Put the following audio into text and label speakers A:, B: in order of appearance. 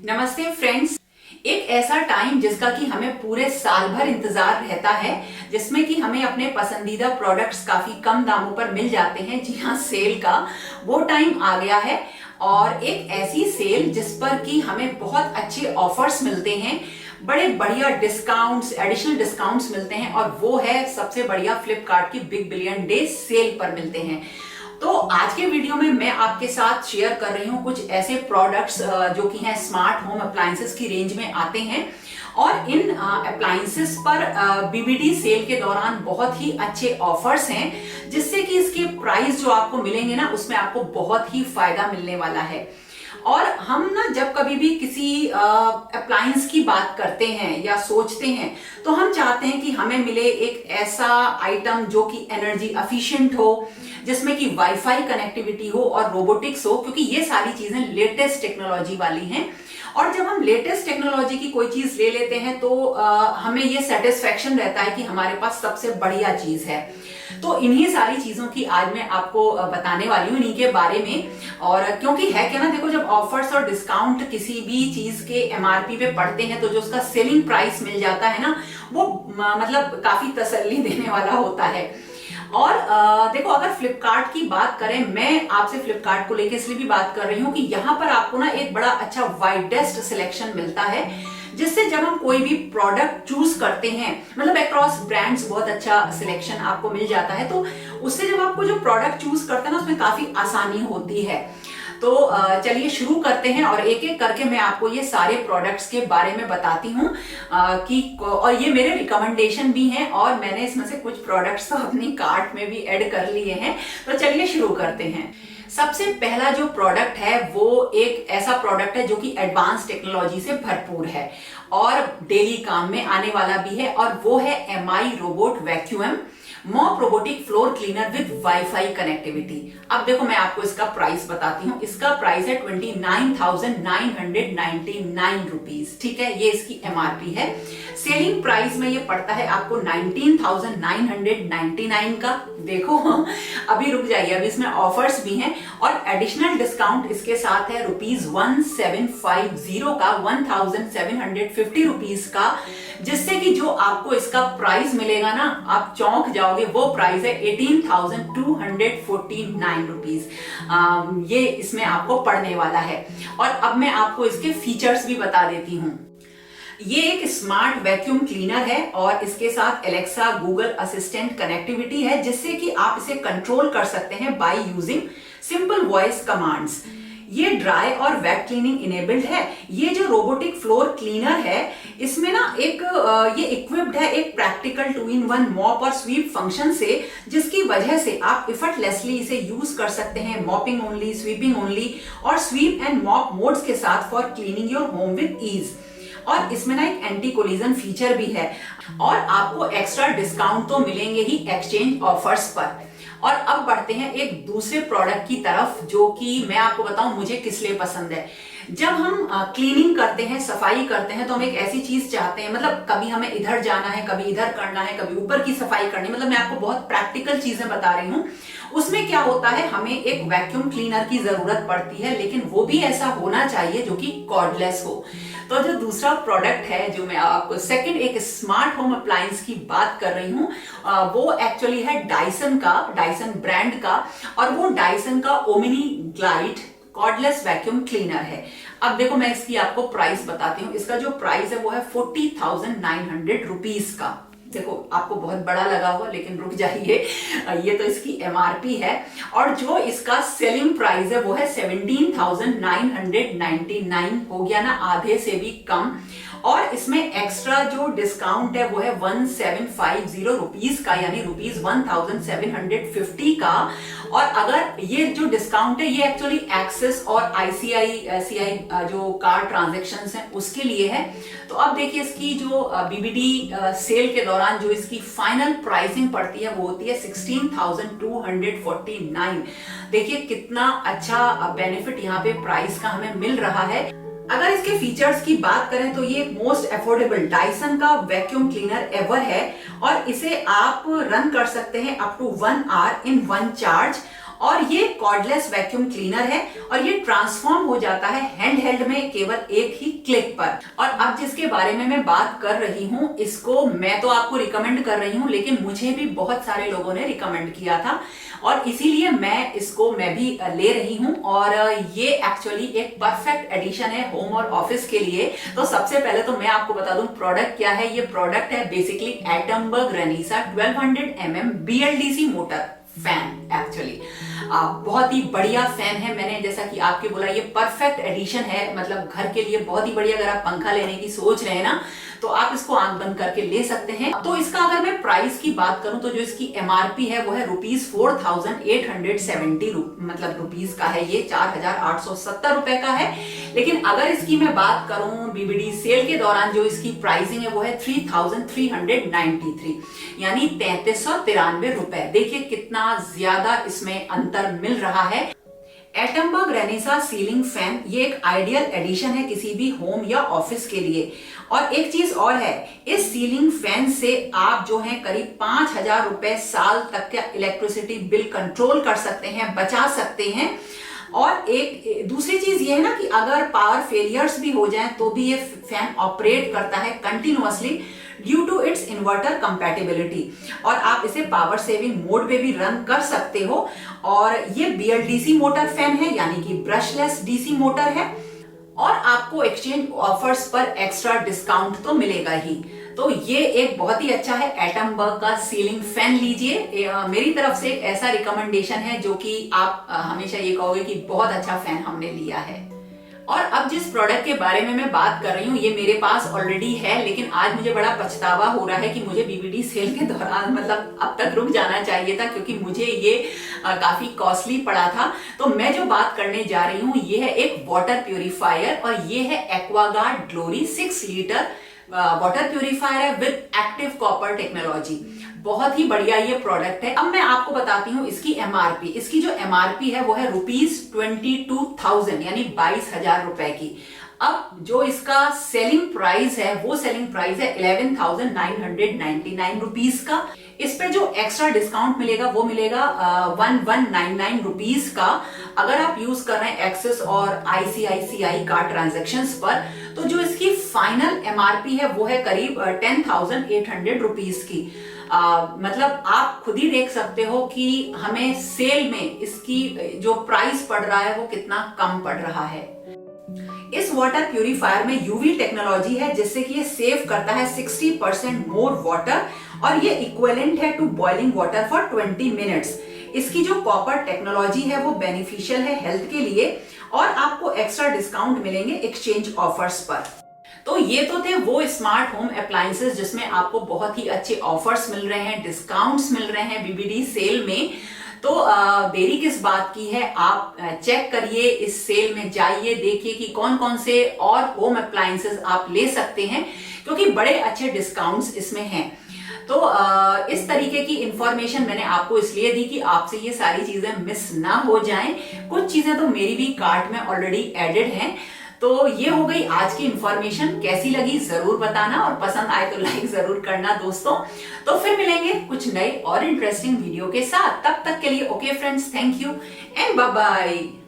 A: नमस्ते फ्रेंड्स। एक ऐसा टाइम जिसका कि हमें पूरे साल भर इंतजार रहता है, जिसमें कि हमें अपने पसंदीदा प्रोडक्ट्स काफी कम दामों पर मिल जाते हैं। जी हाँ, सेल का वो टाइम आ गया है और एक ऐसी सेल जिस पर कि हमें बहुत अच्छे ऑफर्स मिलते हैं, बड़े बढ़िया डिस्काउंट्स, एडिशनल डिस्काउंट्स मिलते हैं और वो है सबसे बढ़िया फ्लिपकार्ट की बिग बिलियन डे सेल पर मिलते हैं। तो आज के वीडियो में मैं आपके साथ शेयर कर रही हूँ कुछ ऐसे प्रोडक्ट्स जो कि हैं स्मार्ट होम अप्लायंसेस की रेंज में आते हैं और इन अप्लायंसेस पर बीबीडी सेल के दौरान बहुत ही अच्छे ऑफर्स हैं, जिससे कि इसके प्राइस जो आपको मिलेंगे ना, उसमें आपको बहुत ही फायदा मिलने वाला है। और हम ना जब कभी भी किसी अप्लायंस की बात करते हैं या सोचते हैं, तो हम चाहते हैं कि हमें मिले एक ऐसा आइटम जो कि एनर्जी एफिशिएंट हो, जिसमें कि वाईफाई कनेक्टिविटी हो और रोबोटिक्स हो, क्योंकि ये सारी चीजें लेटेस्ट टेक्नोलॉजी वाली हैं। और जब हम लेटेस्ट टेक्नोलॉजी की कोई चीज ले लेते हैं तो हमें ये सेटिस्फेक्शन रहता है कि हमारे पास सबसे बढ़िया चीज है। तो इन्हीं सारी चीजों की आज मैं आपको बताने वाली हूँ, इन्हीं के बारे में। और क्योंकि है क्या ना, देखो, जब ऑफर्स और डिस्काउंट किसी भी चीज के एमआरपी पे पड़ते हैं तो जो उसका सेलिंग प्राइस मिल जाता है ना, वो मतलब काफी तसल्ली देने वाला होता है। और देखो, अगर फ्लिपकार्ट की बात करें, मैं आपसे फ्लिपकार्ट को लेकर इसलिए भी बात कर रही हूँ कि यहाँ पर आपको ना एक बड़ा अच्छा वाइडेस्ट सिलेक्शन मिलता है, जिससे जब हम कोई भी प्रोडक्ट चूज करते हैं, मतलब अक्रॉस ब्रांड्स बहुत अच्छा सिलेक्शन आपको मिल जाता है, तो उससे जब आपको जो प्रोडक्ट चूज करते हैं ना, उसमें काफी आसानी होती है। तो चलिए शुरू करते हैं और एक एक करके मैं आपको ये सारे प्रोडक्ट्स के बारे में बताती हूँ कि, और ये मेरे रिकमेंडेशन भी हैं और मैंने इसमें से कुछ प्रोडक्ट्स तो अपनी कार्ट में भी ऐड कर लिए हैं। तो चलिए शुरू करते हैं। सबसे पहला जो प्रोडक्ट है वो एक ऐसा प्रोडक्ट है जो कि एडवांस टेक्नोलॉजी से भरपूर है और डेली काम में आने वाला भी है, और वो है MI robot vacuum mop robotic floor cleaner with wifi connectivity. अब देखो, मैं आपको इसका प्राइस बताती हूँ। इसका प्राइस है 29,999 रुपीज। ठीक है, ये इसकी एमआरपी है। सेलिंग प्राइस में ये पड़ता है आपको 19,999 का। देखो, अभी रुक जाइए, अभी इसमें ऑफर्स भी हैं और एडिशनल डिस्काउंट इसके साथ है ₹1750 का, 1,750 रुपीज का, जिससे कि जो आपको इसका प्राइस मिलेगा ना, आप चौंक जाओगे। वो प्राइस है 18,249 रुपीज। ये इसमें आपको पड़ने वाला है। और अब मैं आपको इसके फीचर्स भी बता देती हूँ। ये एक स्मार्ट वैक्यूम क्लीनर है और इसके साथ एलेक्सा, गूगल असिस्टेंट कनेक्टिविटी है, जिससे कि आप इसे कंट्रोल कर सकते हैं by using simple voice commands. ये ड्राई और वेट क्लीनिंग इनेबल्ड है। ये जो रोबोटिक फ्लोर क्लीनर है, इसमें ना एक ये इक्विप्ड है एक प्रैक्टिकल 2-in-1 मॉप और स्वीप फंक्शन से, जिसकी वजह से आप इफर्टलेसली इसे यूज कर सकते हैं मॉपिंग ओनली, स्वीपिंग ओनली और स्वीप एंड मॉप मोड्स के साथ for cleaning your home with ease. और इसमें ना एक एंटी कोलिजन फीचर भी है और आपको एक्स्ट्रा डिस्काउंट तो मिलेंगे ही एक्सचेंज ऑफर्स पर। और अब बढ़ते हैं एक दूसरे प्रोडक्ट की तरफ, जो कि मैं आपको बताऊं मुझे किस लिए पसंद है। जब हम क्लीनिंग करते हैं, सफाई करते हैं, तो हम एक ऐसी चीज चाहते हैं, मतलब कभी हमें इधर जाना है, कभी इधर करना है, कभी ऊपर की सफाई करनी, मतलब मैं आपको बहुत प्रैक्टिकल चीजें बता रही हूँ। उसमें क्या होता है, हमें एक वैक्यूम क्लीनर की जरूरत पड़ती है, लेकिन वो भी ऐसा होना चाहिए जो कि कॉर्डलेस हो। तो जो दूसरा प्रोडक्ट है जो मैं आपको सेकंड एक स्मार्ट होम अप्लायंस की बात कर रही हूँ, वो एक्चुअली है डायसन का, डायसन ब्रांड का, और वो डायसन का Omni glide cordless vacuum cleaner है। अब देखो, मैं इसकी आपको प्राइस बताती हूँ। इसका जो प्राइस है वो है 40,900 रुपीज का। देखो, आपको बहुत बड़ा लगा हुआ, लेकिन रुक जाइए, ये तो इसकी एमआरपी है। और जो इसका सेलिंग प्राइस है वो है 17,999, हो गया ना आधे से भी कम। और इसमें एक्स्ट्रा जो डिस्काउंट है वो है 1,750 रुपीज का, यानी ₹1,750 का। और अगर ये जो डिस्काउंट है ये एक्चुअली एक्सिस और आईसीआईसीआई जो कार्ड ट्रांजैक्शंस हैं उसके लिए है। तो अब देखिए, इसकी जो बीबीडी सेल के दौरान जो इसकी फाइनल प्राइसिंग पड़ती है वो होती है 16,249। देखिए कितना अच्छा बेनिफिट यहाँ पे प्राइस का हमें मिल रहा है। अगर इसके फीचर्स की बात करें तो ये मोस्ट अफोर्डेबल डायसन का वैक्यूम क्लीनर एवर है और इसे आप रन कर सकते हैं up to 1 hour in 1 charge. और ये कॉर्डलेस वैक्यूम क्लीनर है और ये ट्रांसफॉर्म हो जाता है हैंड हेल्ड में केवल एक ही क्लिक पर। और अब जिसके बारे में मैं बात कर रही हूँ, इसको मैं तो आपको रिकमेंड कर रही हूँ, लेकिन मुझे भी बहुत सारे लोगों ने रिकमेंड किया था और इसीलिए मैं भी ले रही हूँ। और ये एक्चुअली एक परफेक्ट एडिशन है होम और ऑफिस के लिए। तो सबसे पहले तो मैं आपको बता दूं प्रोडक्ट क्या है। ये प्रोडक्ट है basically Atomberg रेनिसा 1200 mm BLDC motor fan. Actually बहुत ही बढ़िया फैन है। मैंने जैसा कि आपके बोला ये परफेक्ट एडिशन है, मतलब घर के लिए बहुत ही बढ़िया। अगर आप पंखा लेने की सोच रहे हैं ना, तो आप इसको आंख बंद करके ले सकते हैं। तो इसका अगर मैं प्राइस की बात करूं तो जो इसकी MRP है वो है ₹4870 मतलब रुपीज का है। ये 4870 रुपए का है। लेकिन अगर इसकी मैं बात करूं BBD सेल के दौरान जो इसकी प्राइसिंग है वो है 3393 यानी 3393 रुपए। देखिए कितना ज्यादा इसमें अंतर मिल रहा है। एटमबर्ग रेनिसा सीलिंग फैन ये एक आइडियल एडिशन है किसी भी होम या ऑफिस के लिए। और एक चीज और है, इस सीलिंग फैन से आप जो है करीब 5000 रुपए साल तक का इलेक्ट्रिसिटी बिल कंट्रोल कर सकते हैं, बचा सकते हैं। और एक दूसरी चीज ये है ना कि अगर पावर फेलियर्स भी हो जाए तो भी ये फैन ऑपरेट करता है continuously due to its inverter compatibility. और आप इसे पावर सेविंग मोड पे भी रन कर सकते हो। और ये BLDC मोटर फैन है यानी कि ब्रशलेस DC मोटर है। और आपको एक्सचेंज ऑफर्स पर एक्स्ट्रा डिस्काउंट तो मिलेगा ही। तो ये एक बहुत ही अच्छा है, एटमबर्ग का सीलिंग फैन लीजिए। मेरी तरफ से एक ऐसा रिकमेंडेशन है जो कि आप हमेशा ये कहोगे कि बहुत अच्छा फैन हमने लिया है। और अब जिस प्रोडक्ट के बारे में मैं बात कर रही हूँ ये मेरे पास ऑलरेडी है, लेकिन आज मुझे बड़ा पछतावा हो रहा है कि मुझे BBD सेल के दौरान मतलब अब तक रुक जाना चाहिए था, क्योंकि मुझे ये काफी कॉस्टली पड़ा था। तो मैं जो बात करने जा रही हूँ ये है एक वाटर प्यूरिफायर और ये है Aquaguard glory 6 litre water purifier है विद एक्टिव कॉपर टेक्नोलॉजी। बहुत ही बढ़िया ये प्रोडक्ट है। अब मैं आपको बताती हूँ इसकी MRP। इसकी जो MRP है वो है ₹22,000 यानी 22,000 रुपए की। अब जो इसका सेलिंग प्राइस है वो सेलिंग प्राइस है 11,999 रुपीज का। इस पे जो एक्स्ट्रा डिस्काउंट मिलेगा वो मिलेगा 1199 रुपीज का अगर आप यूज कर रहे हैं एक्सिस और ICICI कार्ड ट्रांजैक्शंस पर। तो जो इसकी फाइनल MRP है वो है करीब 10,800 रुपीज की। मतलब आप खुद ही देख सकते हो कि हमें सेल में इसकी जो प्राइस पड़ रहा है वो कितना कम पड़ रहा है। इस वाटर प्यूरिफायर में UV टेक्नोलॉजी है जिससे कि ये सेव करता है 60% मोर वाटर और ये इक्विवेलेंट है to boiling water for 20 minutes. इसकी जो कॉपर टेक्नोलॉजी है वो बेनिफिशियल है हेल्थ के लिए और आपको एक्स्ट्रा डिस्काउंट मिलेंगे एक्सचेंज ऑफर्स पर। तो ये तो थे वो स्मार्ट होम अप्लायंसेस जिसमें आपको बहुत ही अच्छे ऑफर्स मिल रहे हैं, डिस्काउंट्स मिल रहे हैं BBD सेल में। तो देरी किस बात की है, आप चेक करिए, इस सेल में जाइए, देखिए कि कौन कौन से और होम अप्लायंसेस आप ले सकते हैं, क्योंकि बड़े अच्छे डिस्काउंट्स इसमें हैं। तो इस तरीके की इंफॉर्मेशन मैंने आपको इसलिए दी कि आपसे ये सारी चीजें मिस ना हो जाएं। कुछ चीजें तो मेरी भी कार्ट में ऑलरेडी एडेड हैं। तो ये हो गई आज की इंफॉर्मेशन। कैसी लगी जरूर बताना और पसंद आए तो लाइक जरूर करना दोस्तों। तो फिर मिलेंगे कुछ नई और इंटरेस्टिंग वीडियो के साथ। तब तक के लिए okay friends, thank you and bye bye.